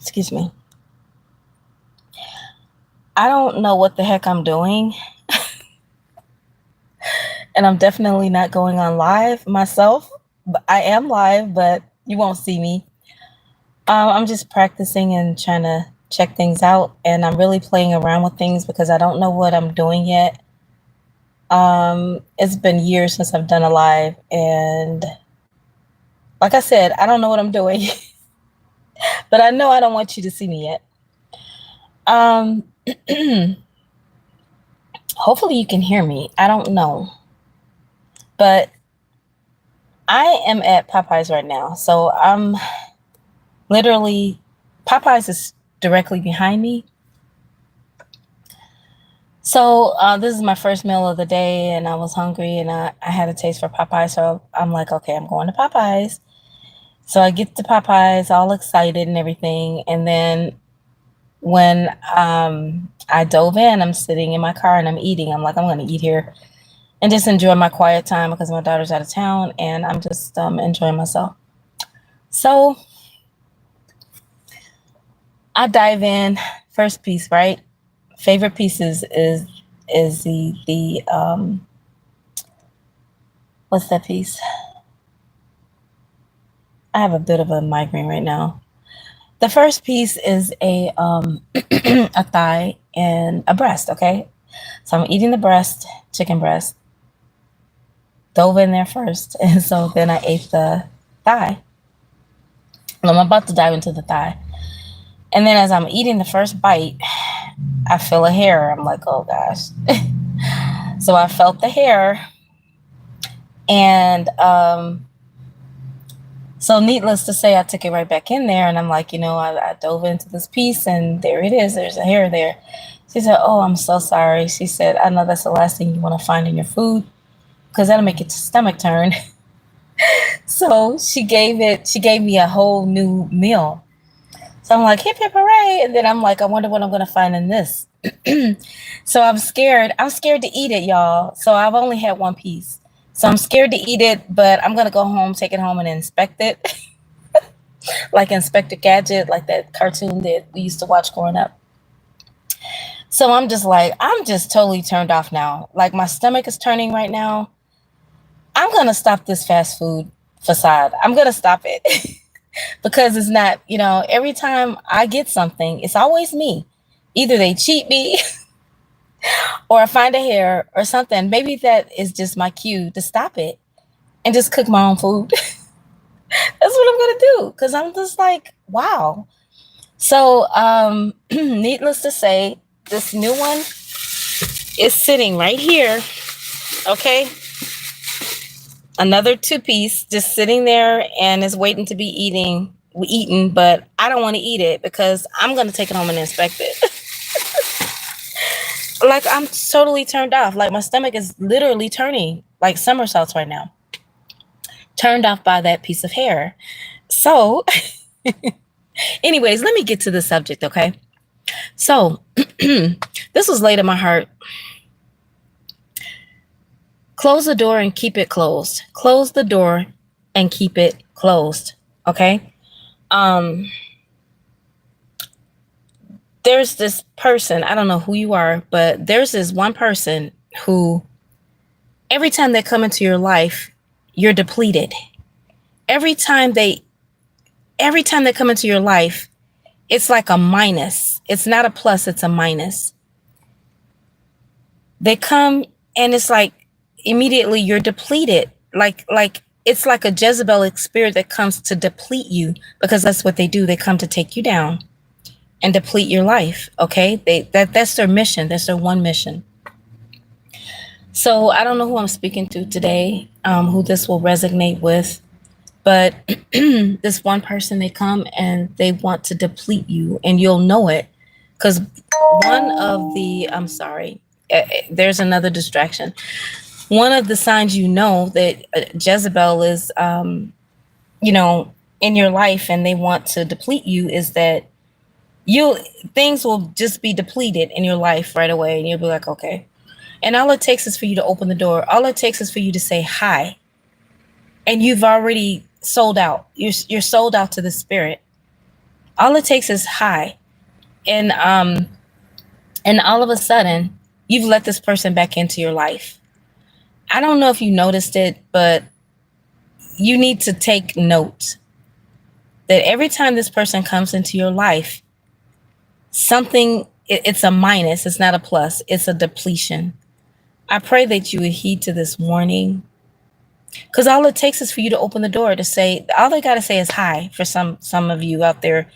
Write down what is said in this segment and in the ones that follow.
Excuse me. I don't know what the heck I'm doing. And I'm definitely not going on live myself. But I am live, but you won't see me. I'm just practicing and trying to check things out. And I'm really playing around with things because I don't know what I'm doing yet. It's been years since I've done a live. And like I said, I don't know what I'm doing. But I know I don't want you to see me yet. Hopefully you can hear me. I don't know. But I am at Popeyes right now. So I'm literally, Popeyes is directly behind me. So this is my first meal of the day and I was hungry and I had a taste for Popeyes. So I'm like, okay, I'm going to Popeyes. So I get to Popeyes all excited and everything. And then when I dove in, I'm sitting in my car and I'm eating. I'm like, I'm going to eat here and just enjoy my quiet time because my daughter's out of town and I'm just enjoying myself. So I dive in. First piece, right? Favorite pieces is the what's that piece? I have a bit of a migraine right now. The first piece is a a thigh and a breast, okay? So I'm eating the breast, chicken breast. Dove in there first, and so then I ate the thigh. And I'm about to dive into the thigh. And then as I'm eating the first bite, I feel a hair. I'm like, oh gosh. So I felt the hair. And so needless to say, I took it right back in there. And I'm like, I dove into this piece and there it is. There's a hair there. She said, oh, I'm so sorry. She said, I know that's the last thing you want to find in your food because that'll make your stomach turn. So she gave me a whole new meal. So I'm like, hip, hip, hooray. And then I'm like, I wonder what I'm going to find in this. So I'm scared. I'm scared to eat it, y'all. So I've only had one piece. So I'm scared to eat it, but I'm going to go home, take it home and inspect it. Like Inspector Gadget, like that cartoon that we used to watch growing up. So I'm just totally turned off now. Like my stomach is turning right now. I'm going to stop this fast food facade. I'm going to stop it. Because it's not, every time I get something, it's always me. Either they cheat me or I find a hair or something. Maybe that is just my cue to stop it and just cook my own food. That's what I'm going to do because I'm just like, wow. So needless to say, this new one is sitting right here. Okay. Another 2-piece just sitting there and is waiting to be eaten, but I don't want to eat it because I'm going to take it home and inspect it. Like I'm totally turned off. Like my stomach is literally turning like somersaults right now. Turned off by that piece of hair. So anyways, let me get to the subject, okay? So this was laid in my heart. Close the door and keep it closed. Close the door and keep it closed. Okay. There's this person, I don't know who you are, but there's this one person who every time they come into your life, you're depleted. Every time they come into your life, it's like a minus. It's not a plus, it's a minus. They come and it's like immediately you're depleted. Like it's like a Jezebelic spirit that comes to deplete you because that's what they do. They come to take you down and deplete your life. Okay. That's their mission. That's their one mission. So I don't know who I'm speaking to today, who this will resonate with, but this one person, they come and they want to deplete you and you'll know it because I'm sorry, there's another distraction. One of the signs that Jezebel is, in your life and they want to deplete you is that things will just be depleted in your life right away. And you'll be like, okay. And all it takes is for you to open the door. All it takes is for you to say hi. And you've already sold out. You're sold out to the spirit. All it takes is hi. And all of a sudden, you've let this person back into your life. I don't know if you noticed it, but you need to take note that every time this person comes into your life, it's a minus, it's not a plus, it's a depletion. I pray that you would heed to this warning, because all it takes is for you to open the door to say, all they got to say is hi for some of you out there,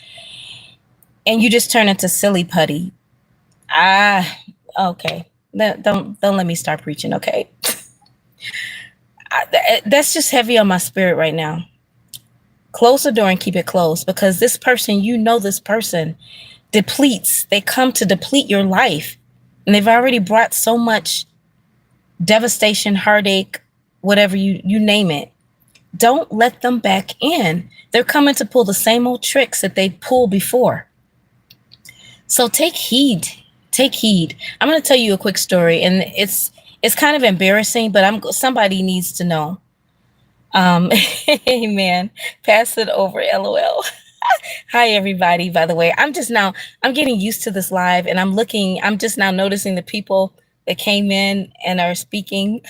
and you just turn into silly putty. Okay. Don't let me start preaching, okay? That's just heavy on my spirit right now. Close the door and keep it closed, because this person, this person depletes. They come to deplete your life, and they've already brought so much devastation, heartache, whatever you name it. Don't let them back in. They're coming to pull the same old tricks that they pulled before. So take heed. Take heed. I'm going to tell you a quick story, and it's kind of embarrassing, but somebody needs to know. Amen. Pass it over. LOL. Hi, everybody. By the way, I'm getting used to this live, and I'm just now noticing the people that came in and are speaking.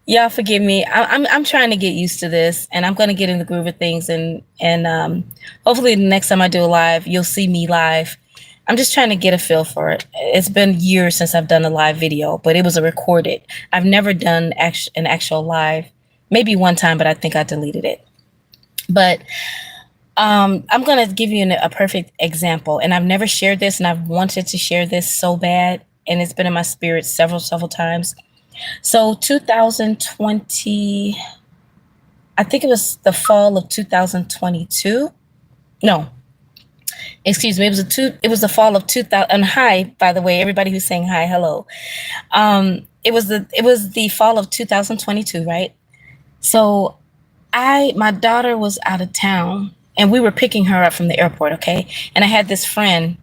Y'all forgive me. I'm trying to get used to this, and I'm going to get in the groove of things, and hopefully the next time I do a live, you'll see me live. I'm just trying to get a feel for it. It's been years since I've done a live video, but it was a recorded. I've never done an actual live. Maybe one time, but I think I deleted it. But I'm going to give you a perfect example, and I've never shared this, and I've wanted to share this so bad, and it's been in my spirit several times. So 2020, I think it was the fall of 2022. No, excuse me. It was the fall of 2000. And hi, by the way, everybody who's saying hi, hello. It was the fall of 2022, right? So my daughter was out of town, and we were picking her up from the airport. Okay. And I had this friend.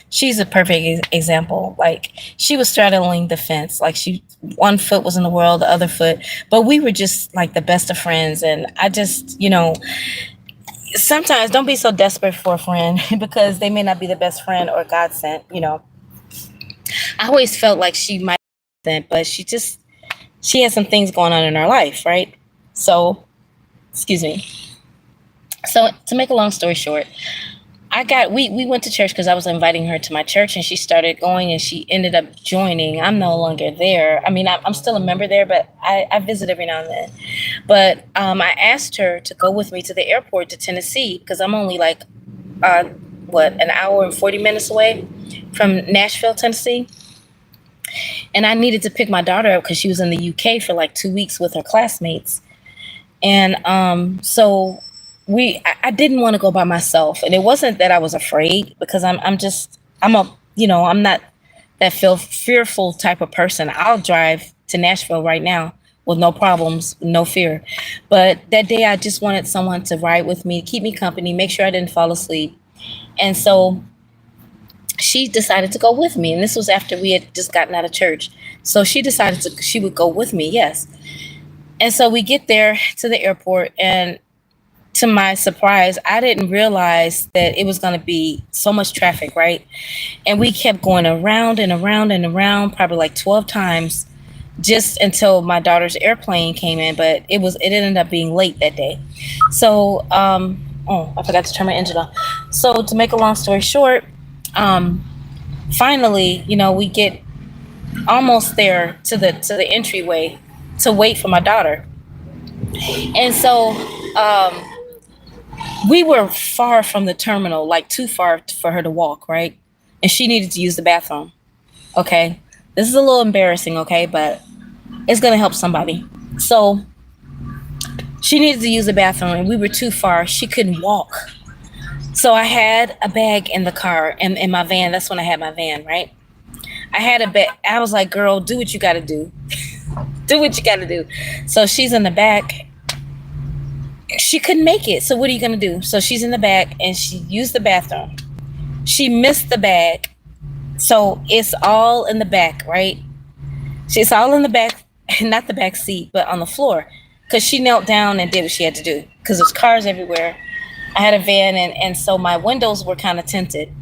She's a perfect example. Like, she was straddling the fence. Like, one foot was in the world, the other foot, but we were just like the best of friends. And I just, sometimes don't be so desperate for a friend because they may not be the best friend or God sent, I always felt like she might be sent, but she had some things going on in her life, right? So, excuse me. So, to make a long story short, we went to church because I was inviting her to my church, and she started going, and she ended up joining. I'm no longer there. I mean, I'm still a member there, but I visit every now and then. But I asked her to go with me to the airport to Tennessee, because I'm only like, an hour and 40 minutes away from Nashville, Tennessee. And I needed to pick my daughter up because she was in the UK for like 2 weeks with her classmates. And so I didn't want to go by myself, and it wasn't that I was afraid, because I'm not that fearful type of person. I'll drive to Nashville right now with no problems, no fear. But that day I just wanted someone to ride with me, keep me company, make sure I didn't fall asleep. And so she decided to go with me, and this was after we had just gotten out of church. So she decided she would go with me, yes. And so we get there to the airport, and to my surprise, I didn't realize that it was going to be so much traffic, right? And we kept going around and around and around, probably like 12 times, just until my daughter's airplane came in. But it ended up being late that day. So, I forgot to turn my engine on. So, to make a long story short, finally, we get almost there to the entryway to wait for my daughter. And so, we were far from the terminal, like too far for her to walk, right? And she needed to use the bathroom. Okay. This is a little embarrassing, okay, but it's going to help somebody. So she needed to use the bathroom, and we were too far. She couldn't walk. So I had a bag in the car, in my van. That's when I had my van, right? I had a bag. I was like, girl, do what you got to do. Do what you got to do. So she's in the back. She couldn't make it. So what are you going to do? So she's in the back, and she used the bathroom. She missed the bag. So it's all in the back, right? She's all in the back, not the back seat, but on the floor, because she knelt down and did what she had to do, because there's cars everywhere. I had a van, and so my windows were kind of tinted.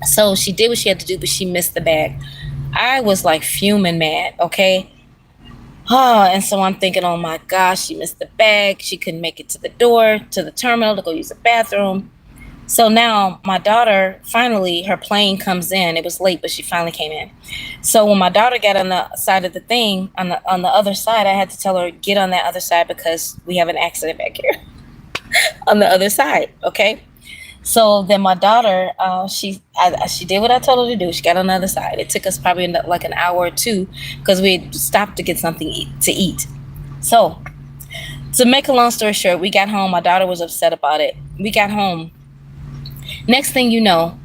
So she did what she had to do, but she missed the bag. I was like fuming mad, okay? And so I'm thinking, oh my gosh, she missed the bag. She couldn't make it to the door, to the terminal to go use the bathroom. So now my daughter, finally, her plane comes in. It was late, but she finally came in. So when my daughter got on the side of the thing, on the other side, I had to tell her, get on that other side because we have an accident back here on the other side, okay? So then my daughter, she did what I told her to do. She got on the other side. It took us probably like an hour or two because we had stopped to get something to eat. So to make a long story short, we got home. My daughter was upset about it. We got home. Next thing you know,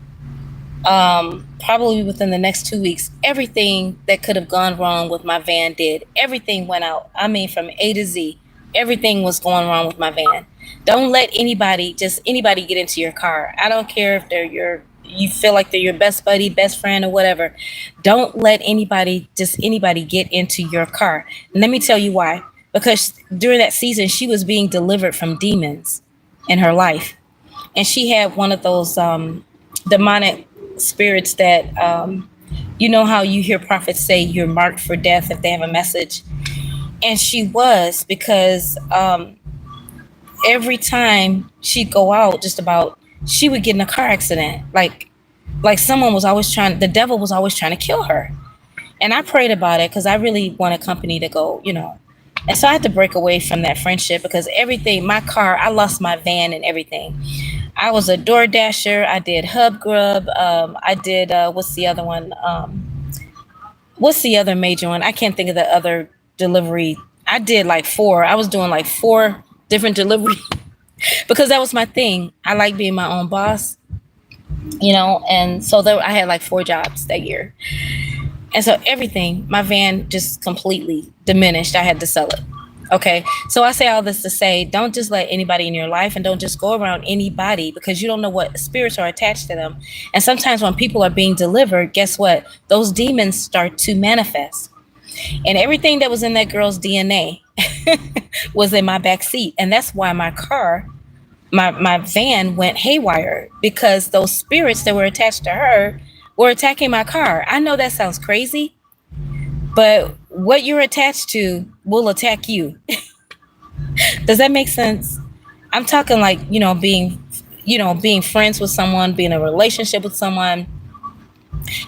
probably within the next 2 weeks, everything that could have gone wrong with my van did. Everything went out. I mean, from A to Z, everything was going wrong with my van. Don't let anybody, just anybody, get into your car. I don't care if you feel like they're your best buddy, best friend, or whatever. Don't let anybody, just anybody, get into your car. And let me tell you why. Because during that season, she was being delivered from demons in her life. And she had one of those demonic spirits that, you know how you hear prophets say you're marked for death if they have a message. And she was, because every time she'd go out, just about, she would get in a car accident. Like someone was always the devil was always trying to kill her. And I prayed about it because I really wanted company to go, you know. And so I had to break away from that friendship because everything, my car, I lost my van and everything. I was a door dasher. I did Hub Grub. I did, what's the other one? What's the other major one? I can't think of the other delivery. I did like four. I was doing like four different deliveries because that was my thing. I like being my own boss, you know, and so I had like 4 jobs that year. And so everything, my van just completely diminished. I had to sell it. Okay. So I say all this to say, don't just let anybody in your life, and don't just go around anybody, because you don't know what spirits are attached to them. And sometimes when people are being delivered, guess what? Those demons start to manifest. And everything that was in that girl's DNA was in my back seat. And that's why my car, my van went haywire, because those spirits that were attached to her were attacking my car. I know that sounds crazy, but what you're attached to will attack you. Does that make sense? I'm talking like, being friends with someone, being in a relationship with someone.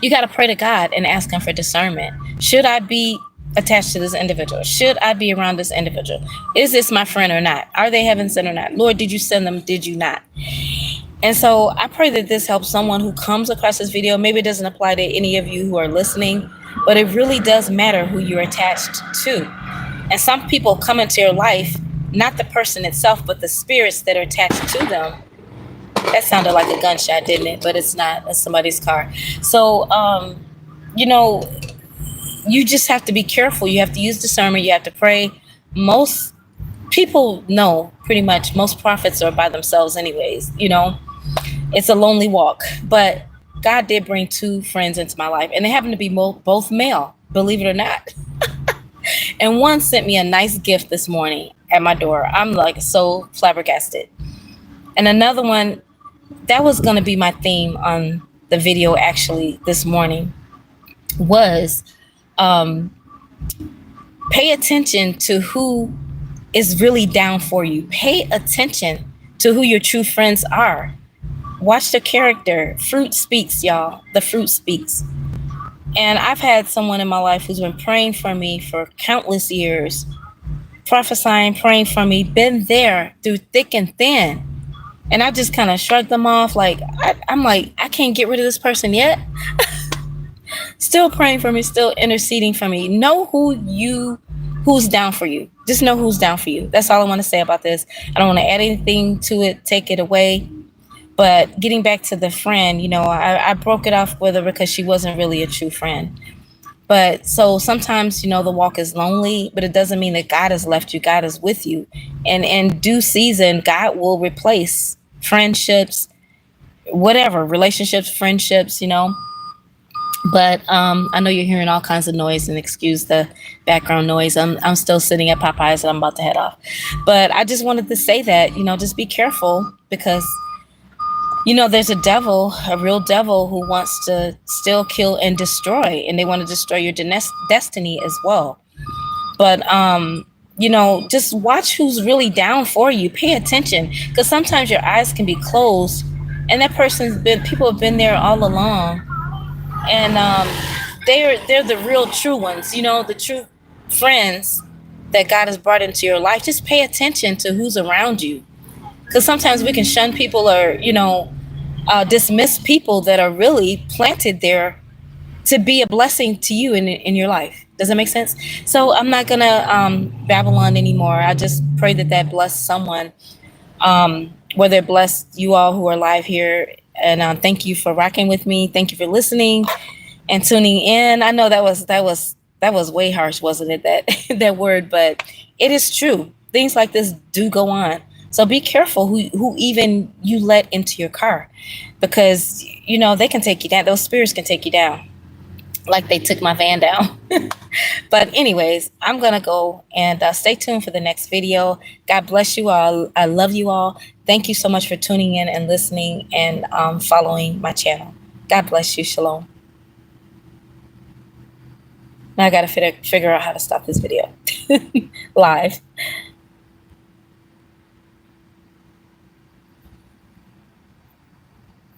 You got to pray to God and ask him for discernment. Should I be attached to this individual? Should I be around this individual? Is this my friend or not? Are they heaven sent or not? Lord, did you send them? Did you not? And so I pray that this helps someone who comes across this video. Maybe it doesn't apply to any of you who are listening, but it really does matter who you're attached to. And some people come into your life, not the person itself, but the spirits that are attached to them. That sounded like a gunshot, didn't it? But it's not. It's somebody's car. So, you just have to be careful. You have to use discernment. You have to pray. Most people know pretty much most prophets are by themselves anyways. It's a lonely walk. But God did bring 2 friends into my life, and they happen to be both male, believe it or not. And one sent me a nice gift this morning at my door. I'm like so flabbergasted. And another one, that was going to be my theme on the video actually this morning, was pay attention to who is really down for you. Pay attention to who your true friends are. Watch the character. Fruit speaks, y'all. The fruit speaks. And I've had someone in my life who's been praying for me for countless years, prophesying, praying for me, been there through thick and thin. And I just kind of shrugged them off. I'm like, I can't get rid of this person yet. Still praying for me, still interceding for me. Know who's down for you. Just know who's down for you. That's all I want to say about this. I don't want to add anything to it, take it away. But getting back to the friend, I broke it off with her because she wasn't really a true friend. But so sometimes, the walk is lonely, but it doesn't mean that God has left you. God is with you. And in due season, God will replace friendships, whatever, relationships, friendships, But I know you're hearing all kinds of noise, and excuse the background noise. I'm still sitting at Popeyes and I'm about to head off. But I just wanted to say that, just be careful, because there's a devil, a real devil, who wants to steal, kill, and destroy, and they want to destroy your destiny as well. But just watch who's really down for you. Pay attention, because sometimes your eyes can be closed, and that people have been there all along, and they're the real true ones. The true friends that God has brought into your life. Just pay attention to who's around you, because sometimes we can shun people, or dismiss people that are really planted there to be a blessing to you in your life. Does that make sense? So I'm not gonna babble on anymore. I just pray that bless someone, whether it bless you all who are live here. And thank you for rocking with me. Thank you for listening and tuning in. I know that was way harsh, wasn't it? That word, but it is true. Things like this do go on. So be careful who even you let into your car, because they can take you down. Those spirits can take you down, like they took my van down. But anyways, I'm gonna go, and stay tuned for the next video. God bless you all. I love you all. Thank you so much for tuning in and listening, and following my channel. God bless you. Shalom. Now I gotta figure out how to stop this video live.